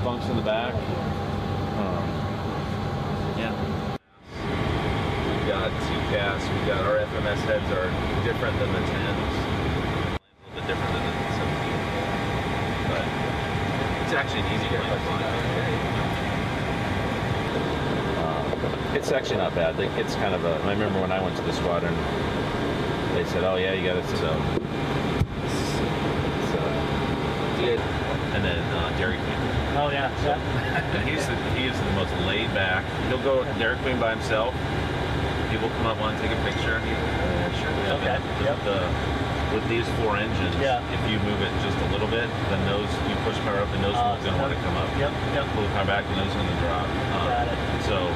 bunks in the back. Yeah. We've got TCAS. We've got our FMS heads are different than the 10s. A little bit different than the 17. But it's actually an easy plane to fly. It's actually not bad. It's kind of a. I remember when I went to the squadron, they said, "Oh yeah, you got it." So, and then Dairy Queen. Oh yeah, yeah. And he is the most laid back. He'll go Dairy Queen by himself. People come up, want to take a picture. Sure. Okay. With these 4 engines, if you move it just a little bit, the nose, you push power up, the nose is going to want to come up. Yep. Pull the power back, the nose is going to drop. Got it. So,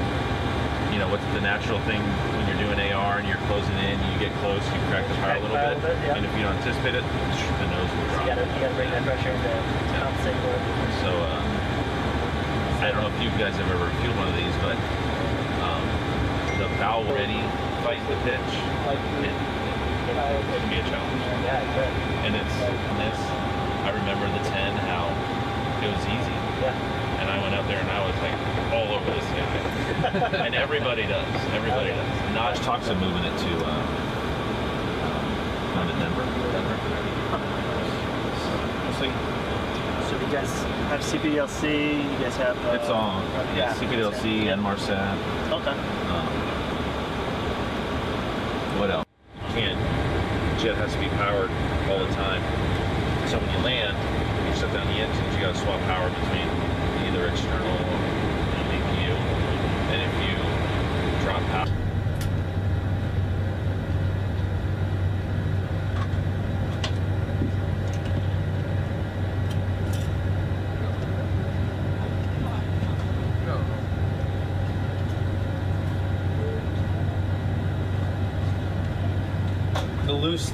you know, what's the natural thing when you're doing AR and you're closing in, you get close, you crack the power a little bit, and if you don't anticipate it, the nose will drop. You gotta bring that pressure in to compensate for it. So, I don't know if you guys have ever refueled one of these, but the valve ready fight the pitch. It can be a challenge. Yeah, good. And it's this. I remember the 10, how it was easy. Yeah. And I went up there and I was like all over this guy. And everybody does. Everybody does. Notch talks of moving it to Denver. So you guys have CPLC, you guys have... it's all, CPLC and Marsat. Okay. What else? Jet has to be powered all the time. So when you land, you shut down the engines, you got to swap power between either external or EPU. And if you drop power,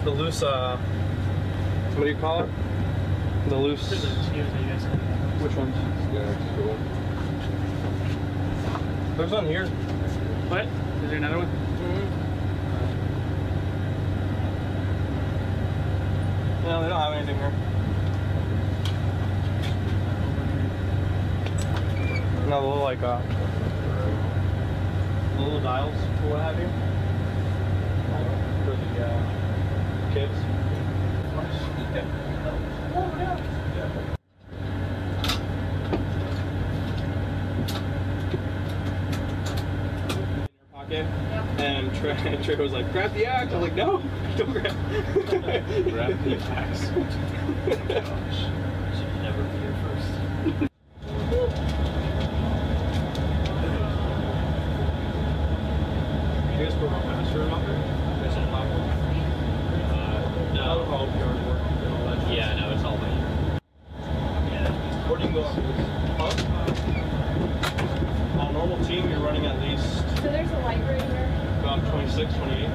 the loose, what do you call it? The loose. Which ones? There's one here. What? Is there another one? No, they don't have anything here. No, the little like little dials or what have you. For the kids. Pocket, and Trey was like, grab the axe. I was like, no, don't grab. grab the axe. Gosh, should never be here first. You guys put more faster up there? That's on platform? No. All yard work and all that. Yeah, no, it's all later. Where do you go up to this? On a normal team, you're running at least... So there's a light right here. About 26, 28.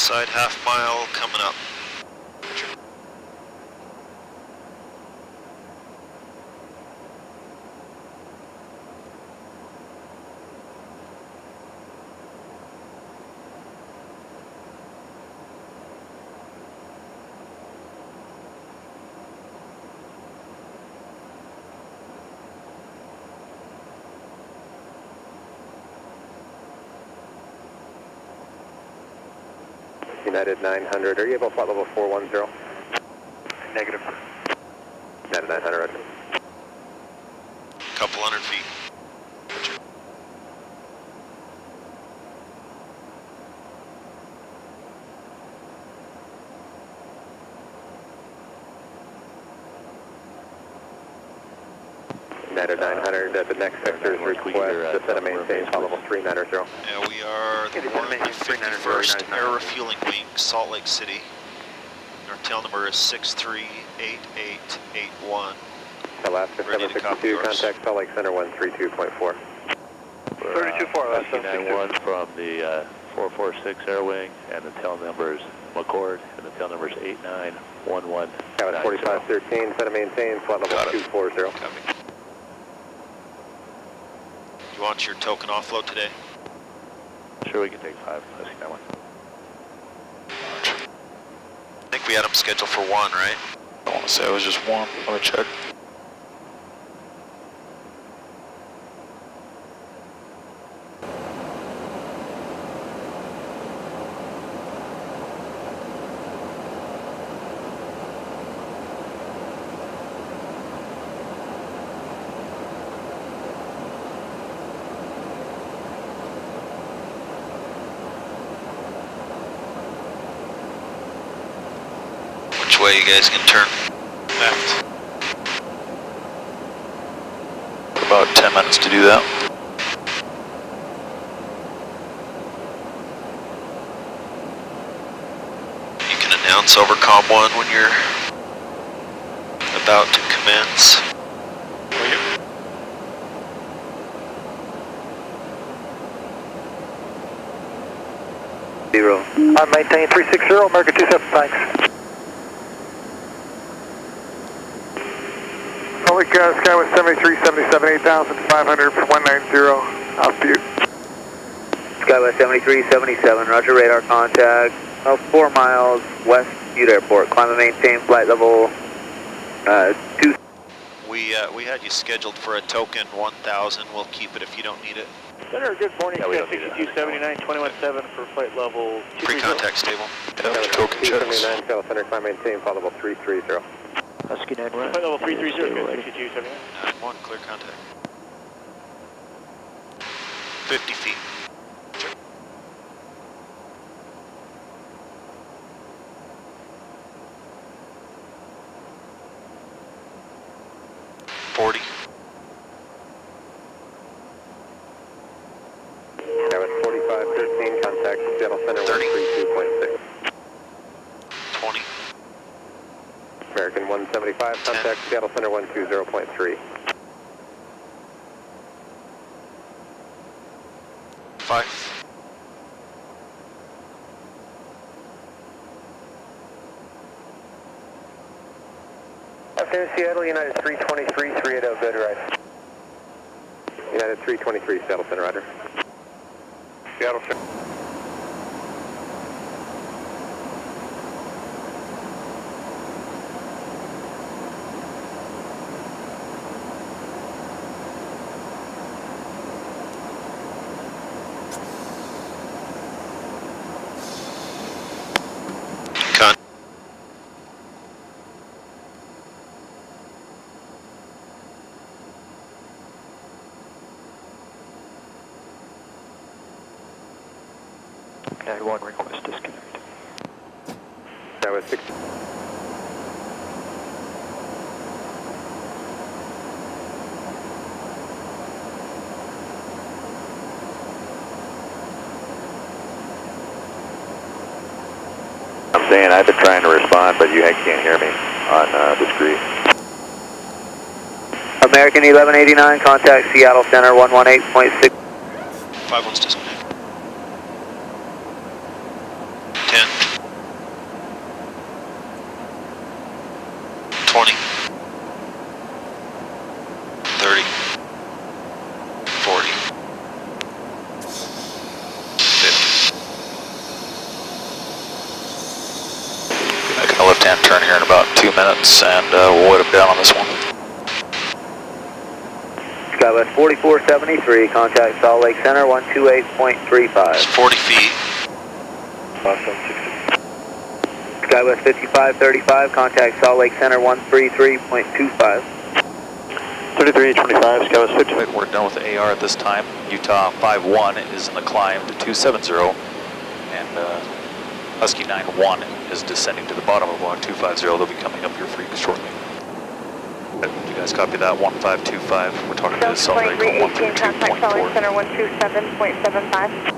outside half mile coming up. United 900, are you able to flight level 410? Negative. United 900, roger. Couple hundred feet. United 900, the next sector's request to set a maintain flight level 390. Yeah, we are the 51st Air Refueling Wing, Salt Lake City. Our tail number is 638881. Alaska 762, contact Salt Lake Center 132.4. 32.4, Alaska 91 from the 446 Air Wing, and the tail number is McCord, and the tail number is 8911. Have it 4513, set a maintain, flight level 240. Copy. You want your token offload today? Sure, we can take 5. Let's get that one. I think we had them scheduled for 1, right? I want to say it was just 1. Let me check. Which way you guys can turn? Left. About 10 minutes to do that. You can announce over COM 1 when you're about to commence. Zero. I'm maintaining 360, America 27, thanks. Salt Lake Sky was 7377, 8,500 from 190, Butte. Skywest 7377, roger, radar contact, 4 miles west Butte Airport, climb and maintain flight level 2. We had you scheduled for a token 1000. We'll keep it if you don't need it. Center, good morning. Yeah, we don't need it. 6279, 217 for flight level 230. Pre-contact stable. Yeah, the token checks. 79, Tail Center, climb maintain, flight level 330. Husky 91. Flight level 330, good, 6279. 1, clear contact. 50 feet. 40. That was 4513, contact Seattle Center 132.6. 20. American 175, contact Seattle Center 120.3. 5. Afternoon, Seattle, United 323, 380, good ride. United 323, Seattle Center, roger. Seattle Center. Okay, 1 request disconnect. That was 6. I'm saying I've been trying to respond, but you can't hear me on discrete. American 1189, contact Seattle Center 118.6. 5 one's disconnect. 10. minutes, and we'll wet them down on this one. Skywest 4473, contact Salt Lake Center 128.35. It's 40 feet. Awesome. Skywest 5535, contact Salt Lake Center 133.25. 3325, Skywest 55. We're done with the AR at this time. Utah 51 is in the climb to 270, and Husky 91 is descending to the bottom of block 250. They'll be coming up here for you shortly. You guys copy that? 1525. We're talking to Salt Lake on 132.4. Contact Salt Lake Center 127.75.